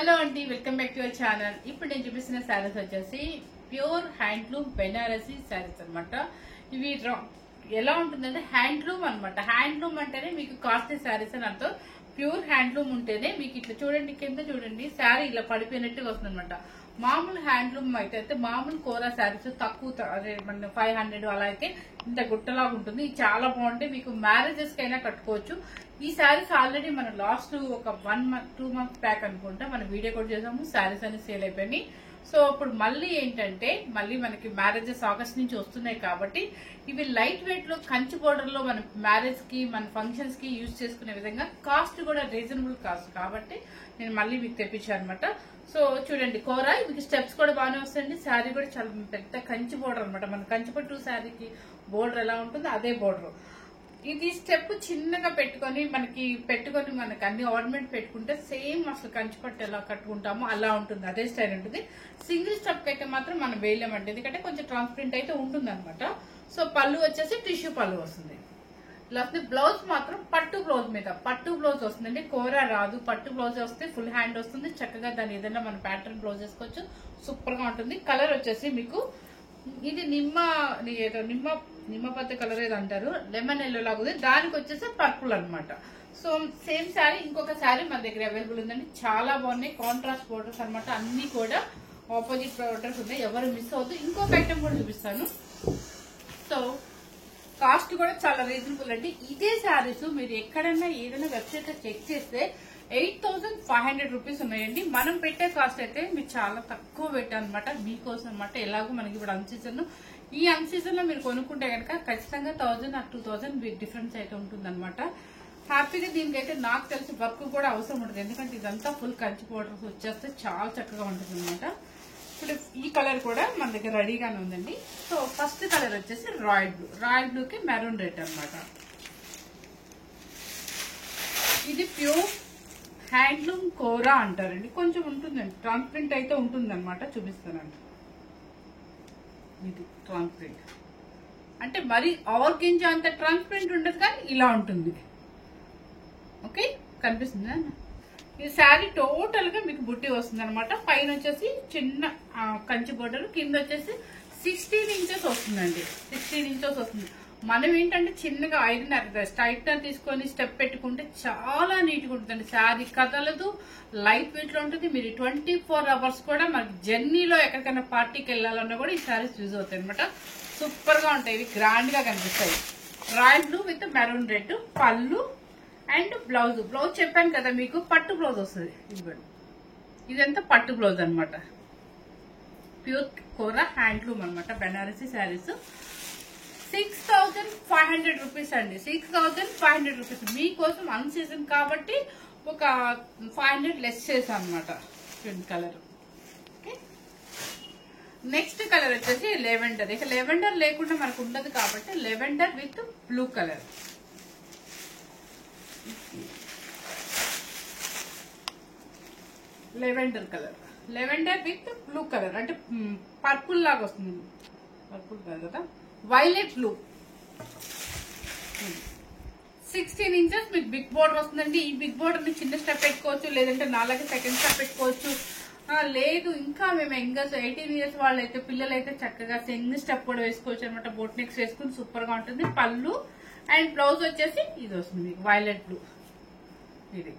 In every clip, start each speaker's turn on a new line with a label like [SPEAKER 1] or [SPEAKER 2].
[SPEAKER 1] Hello అండి, welcome back to your channel. ఇప్పుడు నేను చూపిస్తున్న శారీస్ వచ్చేసి ప్యూర్ హ్యాండ్లూమ్ బెనారసీ శారీస్ అనమాట. ఇవి ఎలా ఉంటుందంటే హ్యాండ్లూమ్ అనమాట. హ్యాండ్లూమ్ అంటేనే మీకు కాస్ట్లీ శారీస్ అని అర్థం. ప్యూర్ హ్యాండ్లూమ్ ఉంటేనే మీకు ఇట్లా చూడండి, కింద చూడండి శారీ ఇలా పడిపోయినట్టుగా వస్తుంది అనమాట. మామూలు హ్యాండ్లూమ్ అయితే మామూలు కోరా శారీస్ తక్కువ, అదే మన 500 అలా అయితే ఇంత గుట్టలాగా ఉంటుంది. ఇది చాలా బాగుంటాయి, మీకు మ్యారేజెస్ కైనా కట్టుకోవచ్చు. ఈ శారీస్ ఆల్రెడీ మనం లాస్ట్ ఒక 1 month 2 months బ్యాక్ అనుకుంటా మనం వీడియో కూడా చేసాము. శారీస్ అని సేల్ అయిపోయినాయి. సో ఇప్పుడు మళ్ళీ ఏంటంటే మళ్ళీ మనకి మ్యారేజెస్ ఆగస్ట్ నుంచి వస్తున్నాయి కాబట్టి ఇవి లైట్ వెయిట్ లో కంచి బోర్డర్ లో మన మ్యారేజ్ కి మన ఫంక్షన్స్ కి యూజ్ చేసుకునే విధంగా కాస్ట్ కూడా రీజనబుల్ కాస్ట్ కాబట్టి నేను మళ్ళీ మీకు తెప్పించాను అనమాట. సో చూడండి, కోరా మీకు స్టెప్స్ కూడా బాగానే వస్తాయండి. శారీ కూడా చాలా పెద్ద కంచి బోర్డర్ అనమాట. మన కంచిపట్టు శారీకి బోర్డర్ ఎలా ఉంటుందో అదే బోర్డర్. ఇది స్టెప్ చిన్నగా పెట్టుకొని మనకి అన్ని ఆర్నమెంట్ పెట్టుకుంటే సేమ్ అసలు కంచిపట్టు ఎలా కట్టుకుంటామో అలా ఉంటుంది, అదే స్టైల్ ఉంటుంది. సింగిల్ స్టెప్ అయితే మాత్రం మనం వేయలేమండి, ఎందుకంటే కొంచెం ట్రాన్స్పరెంట్ అయితే ఉంటుంది అనమాట. సో పళ్ళు వచ్చేసి టిష్యూ పళ్ళు వస్తుంది. లేకపోతే బ్లౌజ్ మాత్రం పట్టు బ్లౌజ్ మీద పట్టు బ్లౌజ్ వస్తుందండి. కోరా రాదు, పట్టు బ్లౌజ్ వస్తే ఫుల్ హ్యాండ్ వస్తుంది. చక్కగా దాని ఏదైనా మన ప్యాటర్న్ బ్లౌజ్ వేసుకోవచ్చు, సూపర్ గా ఉంటుంది. కలర్ వచ్చేసి మీకు ఇది నిమ్మపత్తి కలర్ ఏదో అంటారు, లెమన్ ఎల్లో లాగా ఉంది. దానికి వచ్చేసి పర్పుల్ అనమాట. సో సేమ్ శారీ ఇంకొక శారీ మన దగ్గర అవైలబుల్ ఉందండి. చాలా బాగున్నాయి, కాంట్రాస్ట్ బోర్డర్స్ అనమాట. అన్ని కూడా ఆపోజిట్ బోర్డర్స్ ఉన్నాయి, ఎవరు మిస్ అవుతుంది. ఇంకొక ఐటమ్ కూడా చూపిస్తాను. సో కాస్ట్ కూడా చాలా రీజనబుల్ అండి. ఇదే శారీస్ మీరు ఎక్కడైనా ఏదైనా వెబ్సైట్ లో చెక్ చేస్తే 8500 రూపీస్ ఉన్నాయండి. మనం పెట్టే కాస్ట్ అయితే మీరు చాలా తక్కువ పెట్టాను అనమాట, మీకోసం అనమాట. ఎలాగో మనకి ఇప్పుడు అన్సీజన్, ఈ అన్సీజన్ లో మీరు కొనుక్కుంటే కనుక ఖచ్చితంగా 1000 or 2000 డిఫరెన్స్ అయితే ఉంటుంది అనమాట. హ్యాపీగా దీనికి అయితే నాకు తెలిసి వర్క్ కూడా అవసరం ఉంటుంది, ఎందుకంటే ఇదంతా ఫుల్ కంచి బోర్డర్స్ వచ్చేస్తే చాలా చక్కగా ఉంటుంది అనమాట. ఇప్పుడు ఈ కలర్ కూడా మన దగ్గర రెడీగానే ఉందండి. సో ఫస్ట్ కలర్ వచ్చేసి రాయల్ బ్లూకి మెరూన్ రెడ్ అనమాట. ఇది ప్యూర్ హ్యాండ్లూమ్ కోరా అంటారండి. కొంచెం ఉంటుందండి, ట్రాన్స్పరెంట్ అయితే ఉంటుంది అనమాట. చూపిస్తానండి, ఇది ట్రాన్స్పరెంట్ అంటే మరి ఆర్గెంజా అంత ట్రాన్స్పరెంట్ ఉండదు, కానీ ఇలా ఉంటుంది. ఓకే, కనిపిస్తుందా? ఈ శారీ టోటల్ గా మీకు బుట్టి వస్తుంది అనమాట. పైన వచ్చేసి చిన్న కంచి బోర్డర్, కింద వచ్చేసి 16 ఇంచెస్ వస్తుందండి. 16 ఇంచెస్ వస్తుంది. మనం ఏంటంటే చిన్నగా స్ట్రైట్నర్ తీసుకొని స్టెప్ పెట్టుకుంటే చాలా నీట్ గా ఉంటుందండి. శారీ కదలదు, లైట్ వెయిట్ లో ఉంటుంది. మీరు 24 hours కూడా మనకి జర్నీలో ఎక్కడికైనా పార్టీకి వెళ్ళాలన్నా కూడా ఈ శారీస్ యూజ్ అవుతాయి అనమాట. సూపర్ గా ఉంటాయి, ఇవి గ్రాండ్ గా కనిపిస్తాయి. Royal blue with maroon red పళ్ళు అండ్ బ్లౌజ్ చెప్పాను కదా మీకు, పట్టు బ్లౌజ్ వస్తుంది. ఇదిగోండి, ఇదంతా పట్టు బ్లౌజ్ అనమాట. ప్యూర్ కోరా హ్యాండ్లూమ్ అనమాట, బెనారసీ శారీస్. 6500 రూపీస్ అండి. 6500 రూపీస్ మీకోసం అన్ సీజన్ కాబట్టి ఒక 500 లెస్ చేసాం అనమాట. కలర్ నెక్స్ట్ కలర్ వచ్చేసి లెవెండర్. ఇక లెవెండర్ లేకుండా మనకు ఉండదు కాబట్టి lavender with blue colour. Lavender with blue colour అంటే పర్పుల్ లాగా వస్తుంది. పర్పుల్ కాదు కదా, వైలెట్ బ్లూ. 16 ఇంచెస్ మీకు బిగ్ బోర్డర్ వస్తుందండి. ఈ బిగ్ బోర్డర్ ని చిన్న స్టెప్ పెట్టుకోవచ్చు, లేదంటే నాలుగు సెకండ్ స్టెప్ పెట్టుకోవచ్చు. లేదు ఇంకా మేము యంగర్స్ 18 years వాళ్ళైతే పిల్లలైతే చక్కగా సింగిల్ స్టెప్ కూడా వేసుకోవచ్చు అనమాట. బోట్ నెక్స్ వేసుకుని సూపర్ గా ఉంటుంది. పళ్ళు అండ్ బ్లౌజ్ వచ్చేసి ఇది వస్తుంది మీకు వైలెట్ బ్లూ. ఇది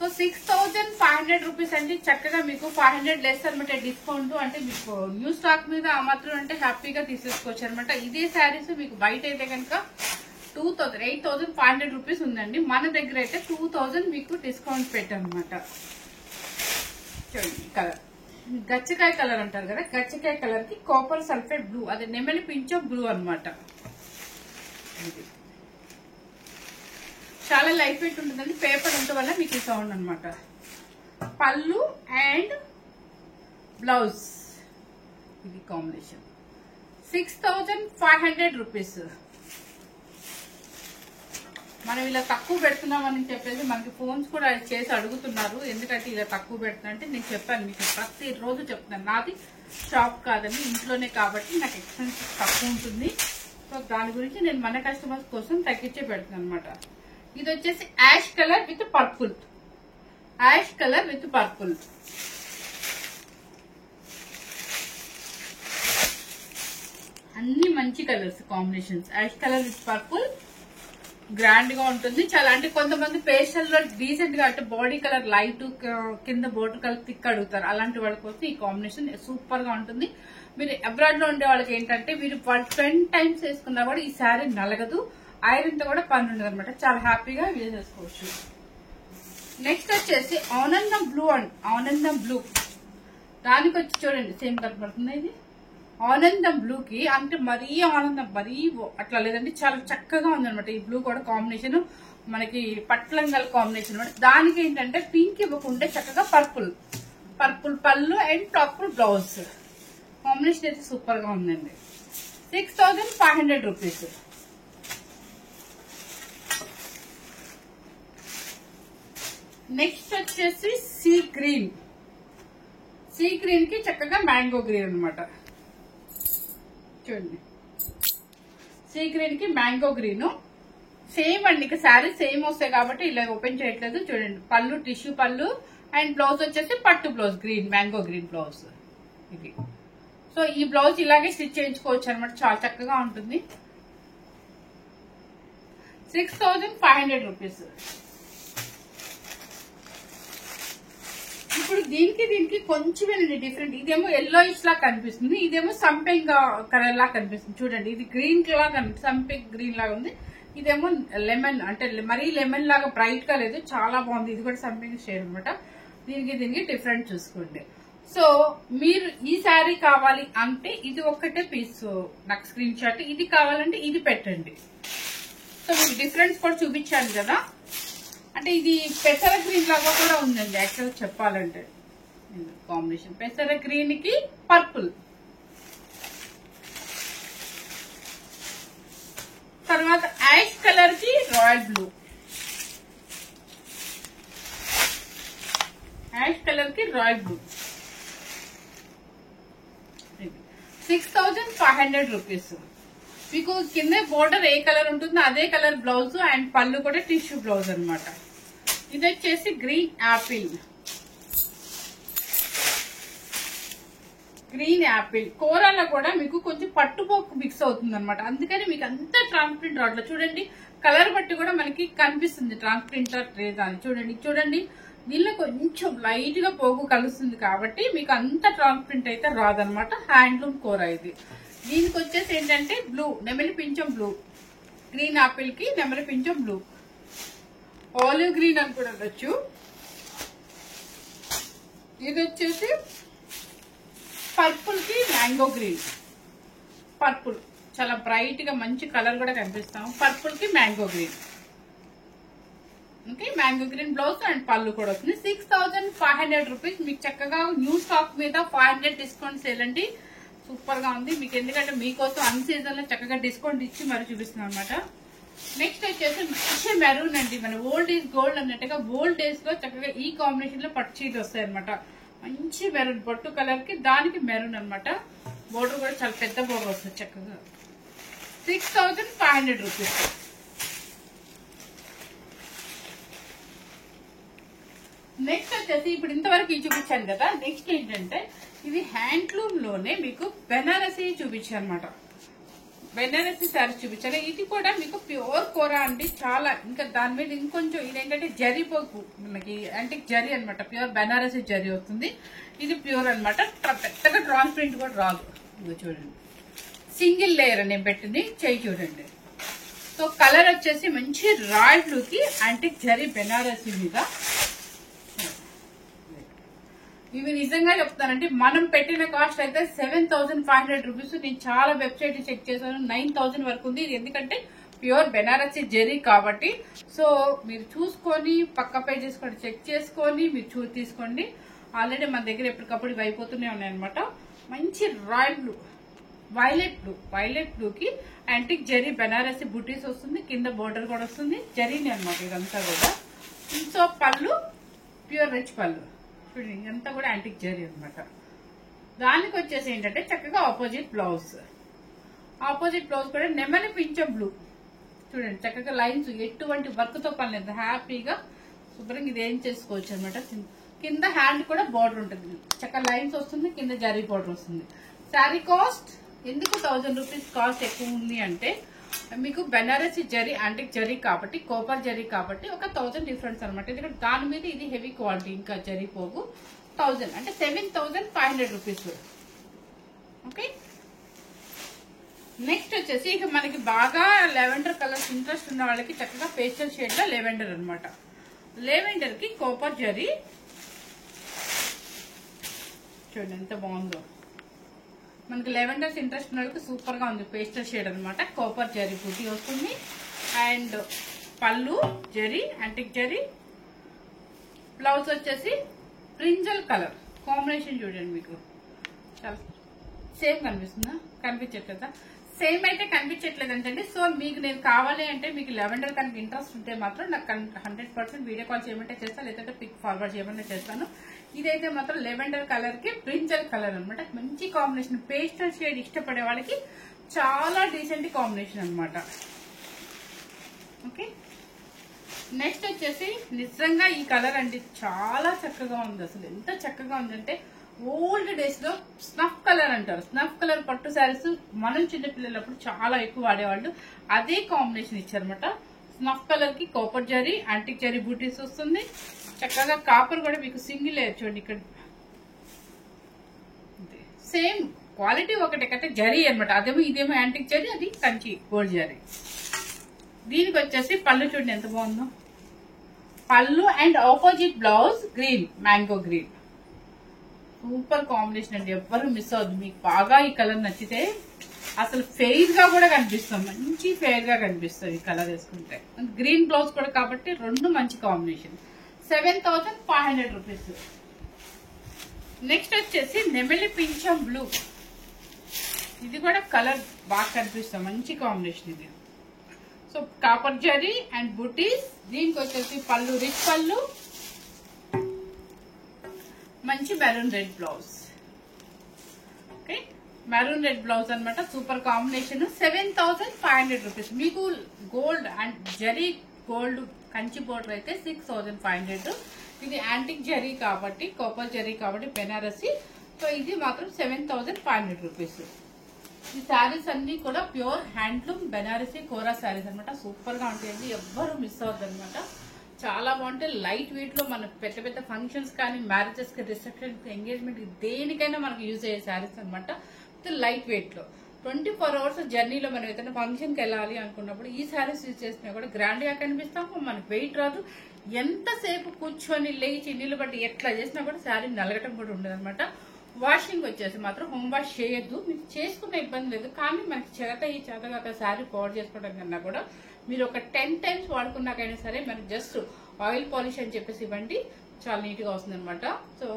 [SPEAKER 1] సో 6500 రూపీస్ అండి. చక్కగా మీకు 500 లెస్ అనమాట డిస్కౌంట్. అంటే మీకు న్యూ స్టాక్ మీద ఆ మాత్రం అంటే హ్యాపీగా తీసేసుకోవచ్చు అనమాట. ఇదే శారీస్ మీకు బయట అయితే కనుక 8500 రూపీస్ ఉందండి. మన దగ్గర అయితే 2000 మీకు డిస్కౌంట్ పెట్టామన్నమాట. చూడండి కలర్, గచ్చకాయ కలర్ అంటారు కదా, గచ్చకాయ కలర్ కి కాపర్ సల్ఫేట్ బ్లూ, అది నెమలి పించ్ బ్లూ అనమాట. ఇది చాలా లైట్ వెయిట్ ఉంటుందండి, పేపర్ ఉండటం వల్ల మీకు ఈ సౌండ్ అనమాట. పళ్ళు అండ్ బ్లౌజ్ ఇది కాంబినేషన్. 6500 రూపీస్. మనం ఇలా తక్కువ పెడుతున్నామని చెప్పేసి మనకి ఫోన్స్ కూడా చేసి అడుగుతున్నారు, ఎందుకంటే ఇలా తక్కువ పెడుతున్నా అంటే నేను చెప్పాను మీకు, ప్రతిరోజు చెప్తున్నాను. నాది షాప్ కాదండి, ఇంట్లోనే కాబట్టి నాకు ఎక్స్పెన్సెస్ తక్కువ ఉంటుంది. సో దాని గురించి నేను మన కస్టమర్స్ కోసం తగ్గించే పెడుతున్నాను అనమాట. ఇది వచ్చేసి ash colour with purple. Ash colour with purple. అన్ని మంచి colours combinations. Ash colour with purple grand గా ఉంటుంది చాలా. అంటే కొంతమంది పేస్టల్ లో డీసెంట్ గా అంటే బాడీ కలర్ లైట్ కింద బోర్డర్ కలర్ థిక్ అడుగుతారు. అలాంటి వాళ్ళ కోసం ఈ కాంబినేషన్ సూపర్ గా ఉంటుంది. మీరు అబ్రాడ్ లో ఉండే వాళ్ళకి ఏంటంటే మీరు 10 టైమ్స్ వేసుకున్నా కూడా ఈ శారీ నలగదు, ఐరన్ తో కూడా పని ఉండదు అనమాట. చాలా హ్యాపీగా వేసేసుకోవచ్చు. నెక్స్ట్ వచ్చేసి ఆనందం బ్లూ అండ్ ఆనందం బ్లూ. దానికి వచ్చి చూడండి సేమ్ కనపడుతుంది. ఇది ఆనందం బ్లూ కి అంటే మరీ ఆనందం మరీ అట్లా లేదంటే చాలా చక్కగా ఉందనమాట. ఈ బ్లూ కూడా కాంబినేషన్ మనకి పట్లంగల్ కాంబినేషన్ అనమాట. దానికి ఏంటంటే పింక్ ఇవ్వకుంటే చక్కగా పర్పుల్ పర్పుల్ పళ్ళు అండ్ పర్పుల్ బ్లౌజ్ కాంబినేషన్ అయితే సూపర్ గా ఉందండి. 6500 రూపీస్. నెక్స్ట్ వచ్చేసి సీ గ్రీన్. సీ గ్రీన్ కి చక్కగా మ్యాంగో గ్రీన్ అనమాట. చూడండి సీ గ్రీన్ కి మ్యాంగో గ్రీన్ సేమ్ అండి. ఇక శారీ సేమ్ వస్తాయి కాబట్టి ఇలా ఓపెన్ చేయట్లేదు. చూడండి పళ్ళు టిష్యూ పళ్ళు అండ్ బ్లౌజ్ వచ్చేసి పట్టు blouse green mango green blouse ఇది. సో ఈ బ్లౌజ్ ఇలాగే స్టిచ్ చేయించుకోవచ్చు అనమాట. చాలా చక్కగా ఉంటుంది. 6500 రూపీస్. ఇప్పుడు దీనికి కొంచెం డిఫరెంట్. ఇదేమో ఎల్లోయిష్ లా కనిపిస్తుంది, ఇదేమో సంపెంగ్ కలర్ లా కనిపిస్తుంది. చూడండి ఇది గ్రీన్ లా సంపెంగ్ గ్రీన్ లాగా ఉంది. ఇదేమో లెమన్ అంటే మరీ లెమన్ లాగా బ్రైట్ గా లేదు, చాలా బాగుంది. ఇది కూడా సంపెంగ్ షేడ్ అనమాట. దీనికి డిఫరెంట్ చూసుకోండి. సో మీరు ఈ శారీ కావాలి అంటే ఇది ఒక్కటే పీస్ నాకు స్క్రీన్ షాట్, ఇది కావాలంటే ఇది పెట్టండి. సో మీకు డిఫరెన్స్ కూడా చూపించాను కదా. అంటే ఇది పెసర గ్రీన్ లాగా కూడా ఉందండి యాక్చువల్ చెప్పాలంటే. కాంబినేషన్ పెసర గ్రీన్ కి పర్పుల్. తర్వాత యాష్ కలర్ కి రాయల్ బ్లూ. యాష్ కలర్ కి రాయల్ బ్లూ. 6500 రూపీస్. మీకు కింద బోర్డర్ ఏ కలర్ ఉంటుందో అదే కలర్ బ్లౌజ్ అండ్ పళ్ళు కూడా టిష్యూ బ్లౌజ్ అనమాట. ఇది వచ్చేసి గ్రీన్ యాపిల్. గ్రీన్ యాపిల్ కూరలో కూడా మీకు కొంచెం పట్టుపోకు మిక్స్ అవుతుంది అనమాట. అందుకని మీకు అంత ట్రాన్స్పరెంట్ రావట్లేదు. చూడండి కలర్ బట్టి కూడా మనకి కనిపిస్తుంది ట్రాన్స్పరెంట్ లేదా అని. చూడండి దీనిలో కొంచెం లైట్ గా పోగు కలుస్తుంది కాబట్టి మీకు అంత ట్రాన్స్పరెంట్ అయితే రాదనమాట. హ్యాండ్లూమ్ కూర ఇది. దీనికి వచ్చేసి ఏంటంటే బ్లూ నెమలి పింఛం బ్లూ. గ్రీన్ యాపిల్ కి నెమలి పింఛం బ్లూ. ఆలివ్ గ్రీన్ అని కూడా ఉండొచ్చు. ఇది వచ్చేసి పర్పుల్ కి మ్యాంగో గ్రీన్. పర్పుల్ చాలా బ్రైట్ గా మంచి కలర్ కూడా కనిపిస్తాం. పర్పుల్ కి mango green. Okay mango green blouse and పళ్ళు కూడా వస్తుంది. 6500 రూపీస్. మీకు చక్కగా న్యూ స్టాక్ మీద 500 డిస్కౌంట్ సేల్ అండి. సూపర్ గా ఉంది మీకు. ఎందుకంటే మీకోసం అన్ సీజన్ లో చక్కగా డిస్కౌంట్ ఇచ్చి మరి చూపిస్తున్నాం అనమాట. నెక్స్ట్ వచ్చేసి మంచి మెరూన్ అండి. మన ఓల్డ్ ఈజ్ గోల్డ్ అన్నట్టుగా ఓల్డ్ డేస్ లో చక్కగా ఈ కాంబినేషన్ లో పట్టు చీరలు వస్తాయి అనమాట. మంచి మెరూన్ బొట్టు కలర్ కి దానికి మెరూన్ అనమాట. బోర్డర్ కూడా చాలా పెద్ద బోర్డర్ వస్తుంది చక్కగా. 6500 రూపీస్. నెక్స్ట్ వచ్చేసి ఇప్పుడు ఇంతవరకు ఇది చూపించాను కదా. నెక్స్ట్ ఏంటంటే ఇది హ్యాండ్లూమ్ లోనే మీకు బెనారసీ చూపించాను అనమాట. బెనారసీ శారీ చూపించాను. ఇది కూడా మీకు ప్యూర్ కూర అండి. చాలా ఇంకా దాని మీద ఇంకొంచెం ఇదేంటంటే జరీ పోకు మనకి అంటే జరీ అనమాట. ప్యూర్ బెనారసీ జరీ వస్తుంది. ఇది ప్యూర్ అనమాట. పెద్దగా ట్రాన్స్పరెంట్ కూడా రాదు. ఇది చూడండి సింగిల్ లేయర్ నేను పెట్టింది చేయి చూడండి. సో కలర్ వచ్చేసి మంచి రాయల్ బ్లూ కి యాంటిక్ జరీ బెనారసీ మీద. ఇవి నిజంగా చెప్తానంటే మనం పెట్టిన కాస్ట్ అయితే 7500 రూపీస్. నేను చాలా వెబ్సైట్ చెక్ చేశాను 9000 వరకు ఉంది. ఇది ఎందుకంటే ప్యూర్ బెనారసీ జెరీ కాబట్టి. సో మీరు చూసుకొని పక్క పేజెస్ కూడా చెక్ చేసుకొని మీరు తీసుకోండి. ఆల్రెడీ మన దగ్గర ఎప్పటికప్పుడు ఇవి అయిపోతూనే ఉన్నాయన్నమాట. మంచి రాయల్ బ్లూ వైలెట్ బ్లూ కి యాంటిక్ జెరీ బెనారసీ బుటీస్ వస్తుంది. కింద బోర్డర్ కూడా వస్తుంది. జరీని అనమాట ఇదంతా కూడా. సో పళ్ళు ప్యూర్ రిచ్ పళ్ళు ఇదంతా కూడా యాంటిక్ జరీ అనమాట. దానికి వచ్చేసి ఏంటంటే చక్కగా ఆపోజిట్ బ్లౌజ్ కూడా నెమలి పింఛం బ్లూ. చూడండి చక్కగా లైన్స్ ఎటువంటి వర్క్ తో పని లేదు. హ్యాపీగా శుభ్రంగా ఇది ఏం చేసుకోవచ్చు అనమాట. కింద హ్యాండ్ కూడా బార్డర్ ఉంటుంది, చక్కగా లైన్స్ వస్తుంది, కింద జరీ బార్డర్ వస్తుంది. శారీ కాస్ట్ ఎందుకు 1000 రూపీస్ కాస్ట్ ఎక్కువ ఉంది అంటే మీకు బెనారసి జరీ యాంటిక్ జరీ కాబట్టి, కోపర్ జరీ కాబట్టి ఒక 1000 డిఫరెన్స్ అనమాట. ఎందుకంటే దాని మీద ఇది హెవీ క్వాలిటీ, ఇంకా జరీ పోగు 1000 అంటే 7500 రూపీస్. ఓకే, నెక్స్ట్ వచ్చేసి ఇక మనకి బాగా లెవెండర్ కలర్స్ ఇంట్రెస్ట్ ఉన్న వాళ్ళకి చక్కగా పేస్టల్ షేడ్ లో లెవెండర్ అనమాట. లెవెండర్ కి కోపర్ జరీ చూడండి ఎంత బాగుందో. మనకి లెవెండర్స్ ఇంట్రెస్ట్ ఉన్న వాళ్ళకి సూపర్ గా ఉంది. పేస్టల్ షేడ్ అనమాట, కోపర్ జరీ బూటీ వస్తుంది. అండ్ పళ్ళు జరీ యాంటిక్ జరీ, బ్లౌజ్ వచ్చేసి బ్రింజల్ కలర్ కాంబినేషన్ చూడండి. మీకు చాలా సేమ్ కనిపిస్తుందా? కనిపించట్లేదా? సేమ్ అయితే కనిపించట్లేదు అంటే సో మీకు నేను కావాలి అంటే మీకు లెవెండర్ కనుక ఇంట్రెస్ట్ ఉంటే మాత్రం నాకు 100% వీడియో కాల్ చేయమంటే చేస్తాను, లేదంటే పిక్ ఫార్వర్డ్ చేయమంటే చేస్తాను. ఇదైతే మాత్రం లెవెండర్ కలర్ కి బ్రింజల్ కలర్ అనమాట. మంచి కాంబినేషన్, పేస్టల్ షేడ్ ఇష్టపడే వాళ్ళకి చాలా డీసెంట్ కాంబినేషన్ అనమాట. ఓకే, నెక్స్ట్ వచ్చేసి నిజంగా ఈ కలర్ అండి చాలా చక్కగా ఉంది. అసలు ఎంత చక్కగా ఉందంటే ఓల్డ్ డేస్ లో స్నఫ్ కలర్ అంటారు. స్నఫ్ కలర్ పట్టు శారీస్ మనం చిన్నపిల్లలప్పుడు చాలా ఎక్కువ వాడేవాళ్ళు. అదే కాంబినేషన్ ఇచ్చారనమాట. స్నఫ్ కలర్ కి కోపర్ జరీ యాంటిక్ జరీ బూటీస్ వస్తుంది. చక్కగా కాపర్ కూడా మీకు సింగిల్ లేయర్ చూడండి ఇక్కడ. సేమ్ క్వాలిటీ ఒకటే అంటే జరీ అనమాట. అదేమో ఇదేమో యాంటిక్ జరీ, అది కంచి గోల్డ్ జరీ. దీనికి వచ్చేసి పళ్ళు చూడండి ఎంత బాగుందో. పళ్ళు and opposite blouse green, mango green. Super combination అండి, ఎవ్వరు మిస్ అవ్వద్దు. మీకు బాగా ఈ కలర్ నచ్చితే అసలు ఫెయిర్ గా కూడా కనిపిస్తాం, మంచి ఫెయిర్ గా కనిపిస్తుంది ఈ కలర్ వేసుకుంటే. గ్రీన్ బ్లౌజ్ కూడా కాబట్టి రెండు మంచి కాంబినేషన్. 7500 రూపీస్. నెక్స్ట్ వచ్చేసి నెమలి పింఛం బ్లూ. ఇది కూడా కలర్ బాగా కనిపిస్తాం, మంచి కాంబినేషన్ ఇది. So copper zari and butis. దీనికి వచ్చేసి పళ్ళు రిచ్ పళ్ళు, మంచి maroon red blouse. Okay, maroon red blouse అనమాట. Super combination. 7500 రూపీస్. మీకు gold and zari gold Kanchi border అయితే 6500. ఇది యాంటిక్ జరీ కాబట్టి, కోపర్ జరీ కాబట్టి బెనారసి. సో ఇది మాత్రం 7500 రూపీస్. ఈ శారీస్ అన్ని కూడా ప్యూర్ హ్యాండ్లూమ్ బెనారసి కోరా శారీస్ అనమాట. సూపర్ గా ఉంటాయండి, ఎవ్వరు మిస్ అవ్వద్దు అనమాట. చాలా బాగుంటాయి. లైట్ వెయిట్ లో మన పెద్ద పెద్ద ఫంక్షన్స్ కానీ, మ్యారేజెస్ కి, రిసెప్షన్ కి, ఎంగేజ్మెంట్ కి, దేనికైనా మనకు యూజ్ అయ్యే శారీస్ అనమాట. లైట్ వెయిట్ లో 24 అవర్స్ జర్నీలో మనం ఏదైనా ఫంక్షన్ కి వెళ్ళాలి అనుకున్నప్పుడు ఈ శారీస్ యూజ్ చేసినా కూడా గ్రాండ్ గా కనిపిస్తాము. మనకు వెయిట్ రాదు. ఎంతసేపు కూర్చొని లేచి నీళ్ళు బట్టి ఎట్లా చేసినా కూడా శారీ నలగటం కూడా ఉండదు అనమాట. వాషింగ్ వచ్చేసి మాత్రం హోమ్ వాష్ చేయొద్దు. మీకు చేసుకునే ఇబ్బంది లేదు, కానీ మనకి చేతగాక శారీ పౌడర్ చేసుకోవడం కన్నా కూడా మీరు ఒక 10 టైమ్స్ వాడుకున్నాకైనా సరే మనకి జస్ట్ ఆయిల్ పాలిష్ అని చెప్పేసి ఇవ్వండి, చాలా నీట్ గా వస్తుంది అనమాట. సో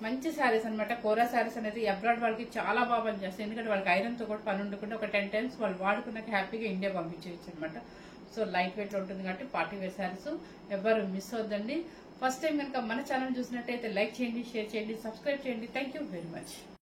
[SPEAKER 1] మంచి శారీస్ అనమాట. కోరా శారీస్ అనేది అబ్రాడ్ వాళ్ళకి చాలా బాగా పనిచేస్తాయి. ఎందుకంటే వాళ్ళకి ఐరన్ తో కూడా పని ఉండకుండా ఒక 10 టైమ్స్ వాళ్ళు వాడుకున్నాక హ్యాపీగా ఇండియా పంపించేయచ్చు అనమాట. సో లైట్ వెయిట్ లో ఉంటుంది కాబట్టి పార్టీ వేర్ శారీస్ ఎవరు మిస్ అవద్దండి. ఫస్ట్ టైం కనుక మన ఛానల్ చూసినట్టయితే లైక్ చేయండి, షేర్ చేయండి, సబ్స్క్రైబ్ చేయండి. Thank you very much.